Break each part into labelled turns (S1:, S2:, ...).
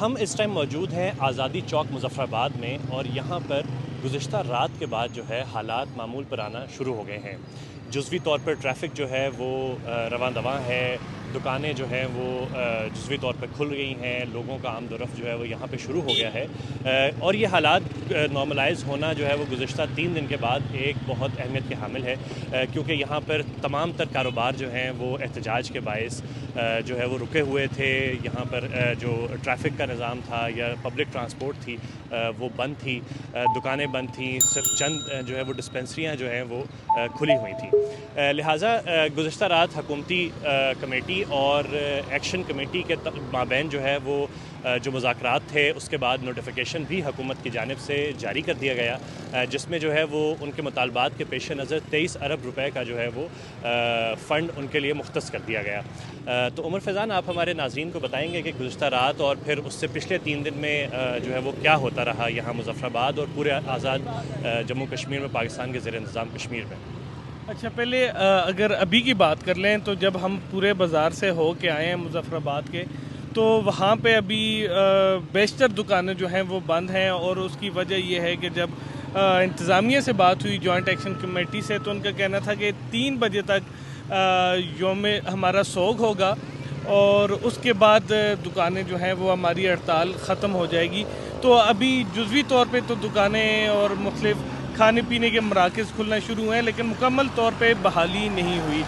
S1: ہم اس ٹائم موجود ہیں آزادی چوک مظفرآباد میں، اور یہاں پر گزشتہ رات کے بعد جو ہے حالات معمول پر آنا شروع ہو گئے ہیں۔ جزوی طور پر ٹریفک جو ہے وہ رواں دواں ہے، دکانیں جو ہیں وہ جزوی طور پر کھل گئی ہیں، لوگوں کا آمد و رفت جو ہے وہ یہاں پہ شروع ہو گیا ہے، اور یہ حالات نارملائز ہونا جو ہے وہ گزشتہ 3 دن کے بعد ایک بہت اہمیت کے حامل ہے، کیونکہ یہاں پر تمام تر کاروبار جو ہیں وہ احتجاج کے باعث جو ہے وہ رکے ہوئے تھے۔ یہاں پر جو ٹریفک کا نظام تھا یا پبلک ٹرانسپورٹ تھی وہ بند تھی، دکانیں بند تھیں، صرف چند جو ہے وہ ڈسپنسریاں جو ہیں وہ کھلی ہوئی تھیں۔ لہٰذا گزشتہ رات حکومتی کمیٹی اور ایکشن کمیٹی کے مابین جو ہے وہ جو مذاکرات تھے، اس کے بعد نوٹیفیکیشن بھی حکومت کی جانب سے جاری کر دیا گیا، جس میں جو ہے وہ ان کے مطالبات کے پیش نظر 23 ارب روپے کا جو ہے وہ فنڈ ان کے لیے مختص کر دیا گیا۔ تو عمر فیضان، آپ ہمارے ناظرین کو بتائیں گے کہ گزشتہ رات اور پھر اس سے پچھلے 3 دن میں جو ہے وہ کیا ہوتا رہا یہاں مظفرآباد اور پورے آزاد جموں کشمیر میں، پاکستان کے زیر انتظام کشمیر میں۔
S2: اچھا، پہلے اگر ابھی کی بات کر لیں تو جب ہم پورے بازار سے ہو کے آئے ہیں مظفرآباد کے، تو وہاں پہ ابھی بیشتر دکانیں جو ہیں وہ بند ہیں، اور اس کی وجہ یہ ہے کہ جب انتظامیہ سے بات ہوئی جوائنٹ ایکشن کمیٹی سے، تو ان کا کہنا تھا کہ 3 بجے تک یوم ہمارا سوگ ہوگا، اور اس کے بعد دکانیں جو ہیں وہ ہماری ہڑتال ختم ہو جائے گی۔ تو ابھی جزوی طور پہ تو دکانیں اور مختلف کھانے پینے کے مراکز کھلنا شروع ہوئے ہیں، لیکن مکمل طور پہ بحالی نہیں ہوئی۔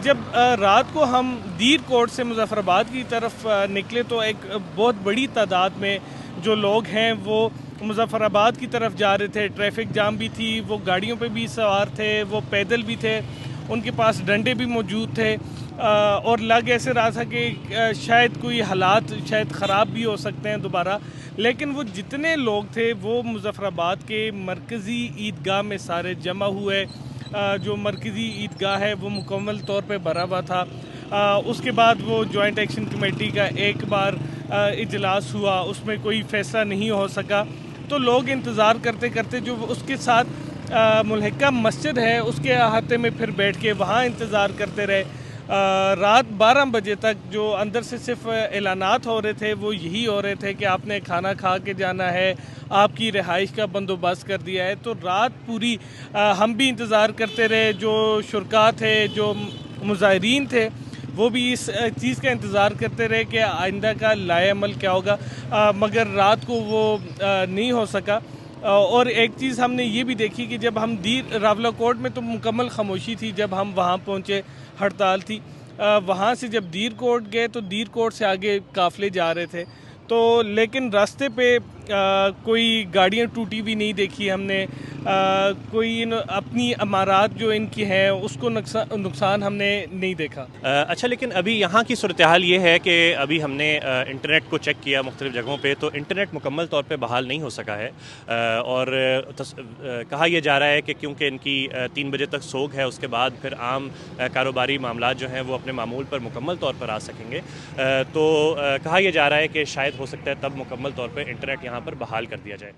S2: جب رات کو ہم دیر کوٹ سے مظفرآباد کی طرف نکلے تو ایک بہت بڑی تعداد میں جو لوگ ہیں وہ مظفرآباد کی طرف جا رہے تھے۔ ٹریفک جام بھی تھی، وہ گاڑیوں پہ بھی سوار تھے، وہ پیدل بھی تھے، ان کے پاس ڈنڈے بھی موجود تھے، اور لگ ایسے رہا تھا کہ شاید کوئی حالات شاید خراب بھی ہو سکتے ہیں دوبارہ۔ لیکن وہ جتنے لوگ تھے وہ مظفرآباد کے مرکزی عیدگاہ میں سارے جمع ہوئے۔ جو مرکزی عیدگاہ ہے وہ مکمل طور پہ بھرا ہوا تھا۔ اس کے بعد وہ جوائنٹ ایکشن کمیٹی کا ایک بار اجلاس ہوا، اس میں کوئی فیصلہ نہیں ہو سکا، تو لوگ انتظار کرتے کرتے جو اس کے ساتھ ملحقہ مسجد ہے اس کے احاطے میں پھر بیٹھ کے وہاں انتظار کرتے رہے۔ رات 12 بجے تک جو اندر سے صرف اعلانات ہو رہے تھے وہ یہی ہو رہے تھے کہ آپ نے کھانا کھا کے جانا ہے، آپ کی رہائش کا بندوبست کر دیا ہے۔ تو رات پوری ہم بھی انتظار کرتے رہے، جو شرکاء تھے، جو مظاہرین تھے، وہ بھی اس چیز کا انتظار کرتے رہے کہ آئندہ کا لائحہ عمل کیا ہوگا، مگر رات کو وہ نہیں ہو سکا۔ اور ایک چیز ہم نے یہ بھی دیکھی کہ جب ہم راولہ کوٹ میں تو مکمل خاموشی تھی، جب ہم وہاں پہنچے ہڑتال تھی، وہاں سے جب دیر کوٹ گئے تو دیر کوٹ سے آگے قافلے جا رہے تھے، تو لیکن راستے پہ کوئی گاڑیاں ٹوٹی بھی نہیں دیکھی ہم نے، کوئی اپنی عمارات جو ان کی ہیں اس کو نقصان ہم نے نہیں دیکھا۔
S1: اچھا، لیکن ابھی یہاں کی صورتحال یہ ہے کہ ابھی ہم نے انٹرنیٹ کو چیک کیا مختلف جگہوں پہ، تو انٹرنیٹ مکمل طور پہ بحال نہیں ہو سکا ہے، اور کہا یہ جا رہا ہے کہ کیونکہ ان کی 3 بجے تک سوگ ہے، اس کے بعد پھر عام کاروباری معاملات جو ہیں وہ اپنے معمول پر مکمل طور پر آ سکیں گے، تو کہا یہ جا رہا ہے کہ شاید ہو سکتا ہے تب مکمل طور پہ انٹرنیٹ یہاں پر بحال کر دیا جائے۔